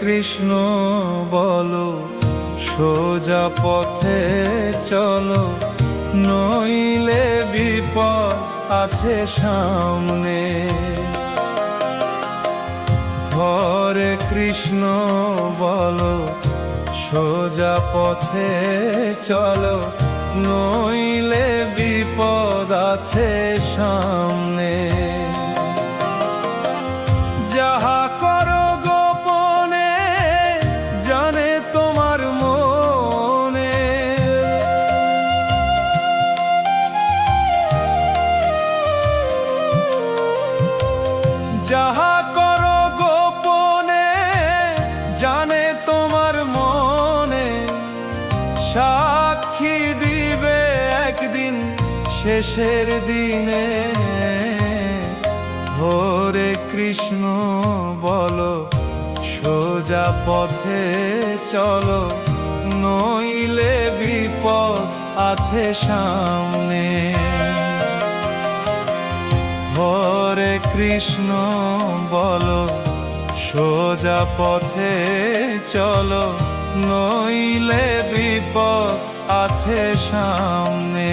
কৃষ্ণ বলো, সোজা পথে চলো, নইলে বিপদ আছে সামনে। হরে কৃষ্ণ বলো, সোজা পথে চলো, নইলে বিপদ আছে সামনে। যাহা করো গোপনে জানে তোমার মনে, যাহা করো গোপনে জানে তোমার মনে, সাক্ষী দিবে একদিন শেষের দিনে। হরে কৃষ্ণ বলো, সোজা পথে চলো, নইলে বিপদ আছে সামনে। হরে কৃষ্ণ বলো, সোজা পথে চলো, নইলে বিপদ আছে সামনে।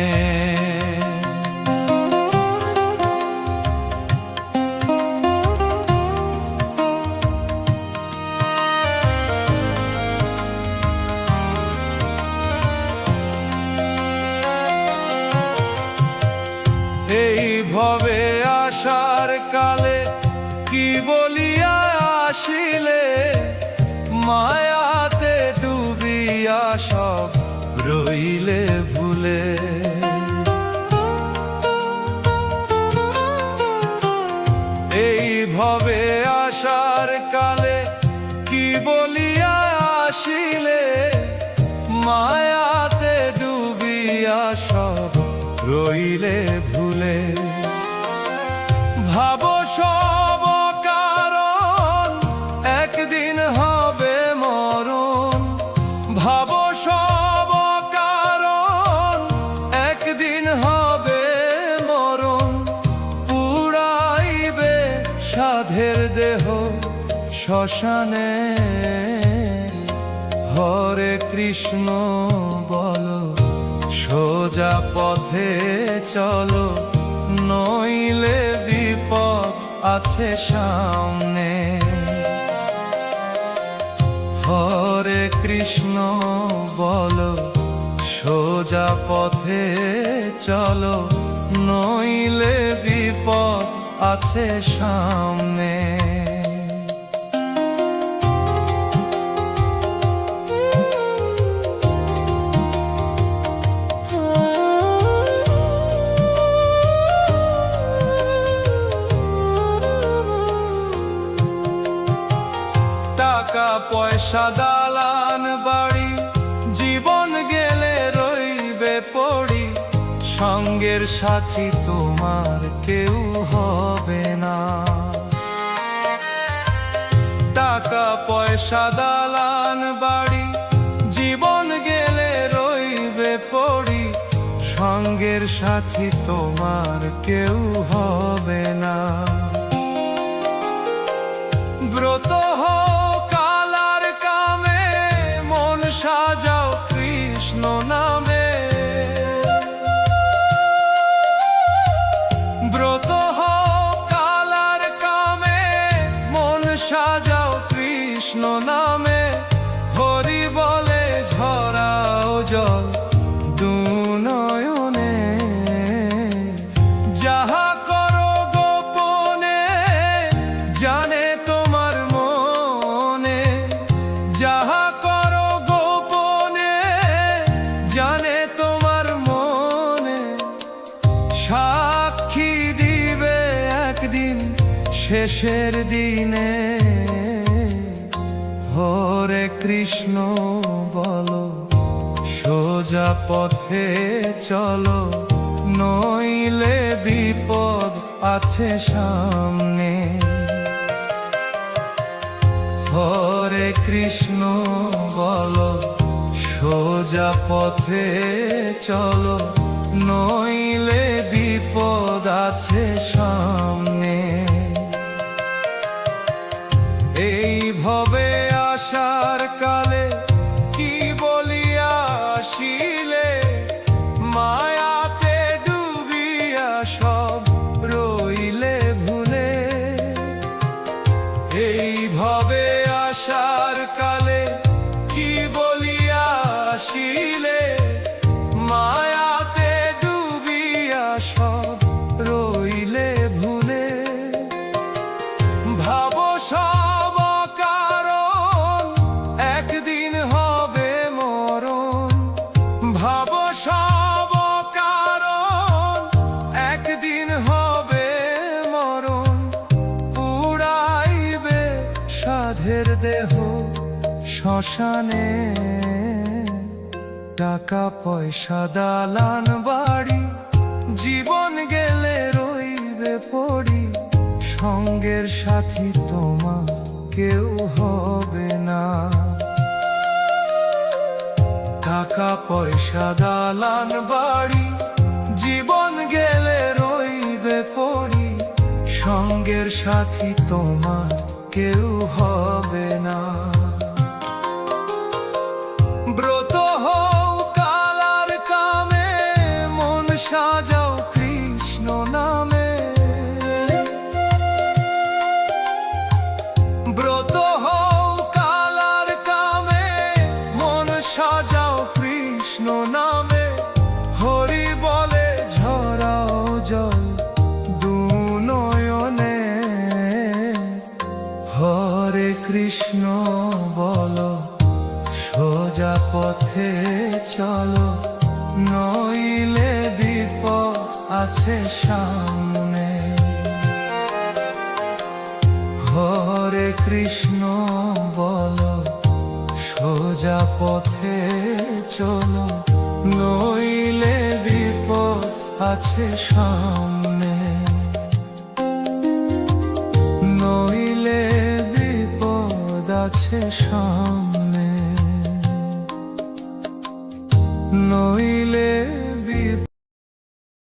এই ভবে আসার কালে কি বলিয়া আসিলে, মায়াতে ডুবিয়া সব রইলে ভুলে। এই ভবে আসার কালে কি বলিয়া আসিলে, মায়াতে ডুবিয়া সব রইলে ভুলে। ভাবো সব কারণ একদিন হবে মরণ, ভাবো সব কারণ একদিন হবে মরণ। পুরাইবে সাধের দেহ শ্মশানে। হরে কৃষ্ণ বলো, সোজা পথে চলো, নইলে বিপদ আছে সামনে। হরে কৃষ্ণ বলো, সোজা পথে চলো, নইলে বিপদ আছে সামনে। টাকা পয়সা দালান বাড়ি জীবন গেলে রইবে পড়ি, সঙ্গের সাথী তোমার কেউ হবে না। টাকা পয়সা দালান বাড়ি জীবন গেলে রইবে পড়ি, সঙ্গের সাথী তোমার কেউ হবে না। ব্রত সাজাও কৃষ্ণ নামে, ব্রত কালার কামে মন সাজাও কৃষ্ণ নামে। হরি বলে ঝরাও জল দুনয়নে, যাহা করো গোপনে জানে তোমার মনে, যাহা সাক্ষী দিবে একদিন শেষের দিনে। হরে কৃষ্ণ বলো, সোজা পথে চলো, নইলে বিপদ আছে সামনে। হরে কৃষ্ণ বলো, সোজা পথে চলো, নইলে বিপদ আছে সামনে। এই ভবে আসা শ্মশানে, টাকা পয়সা দালান বাড়ি, জীবন গেলে রইবে পড়ি, সঙ্গের সাথী তোমার কেউ হবে না। টাকা পয়সা দালান বাড়ি, জীবন গেলে রইবে পড়ি, সঙ্গের সাথী তোমার কেউ হবে না। ব্রত হও কালার কামে, মন সাজাও কৃষ্ণ নামে। ব্রত হও কালার কামে, মন সাজাও কৃষ্ণ নামে। হরি বলে ঝরাও জল দু নয়নে, হরে কৃষ্ণ বলো সোজা পথে চলো, নইলে বিপদ আছে সামনে। হরে কৃষ্ণ বলো সোজা পথে চলো, নইলে বিপদ আছে সামনে। নইলে বিপদ আছে সামনে, নইলে